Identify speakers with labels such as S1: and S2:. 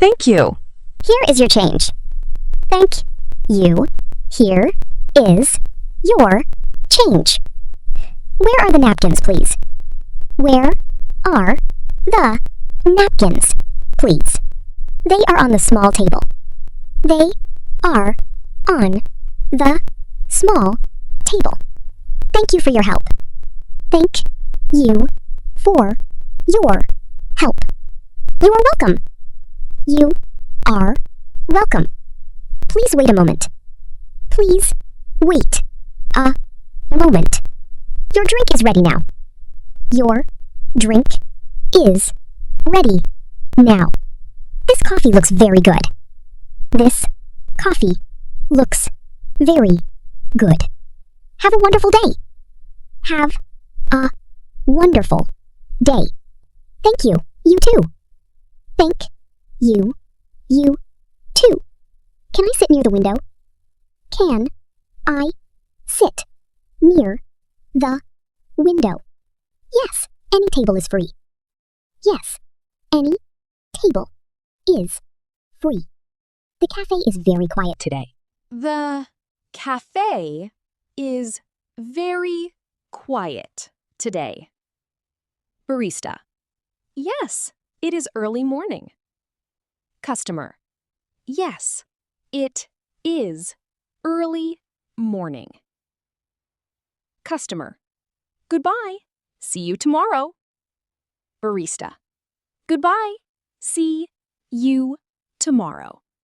S1: Thank you.
S2: Here is your change. Thank you. Here is your change. Where are the napkins, please? Where are the napkins, please? They are on the small table. They are on the small table. Thank you for your help. Thank you for your help. You are welcome. You are welcome. Please wait a moment. Please wait a moment. Your drink is ready now. Your drink is ready now. This coffee looks very good. This coffee looks very good. Have a wonderful day. Have a wonderful day. Thank you. You too. Thank you. You too. Can I sit near the window? Can I sit near the window? Yes, any table is free. Yes, any table is free. The cafe is very quiet today.
S3: The cafe is very quiet today. Barista. Yes, it is early morning. Customer. Yes, it is early morning. Customer. Goodbye. See you tomorrow. Barista. Goodbye. See you tomorrow.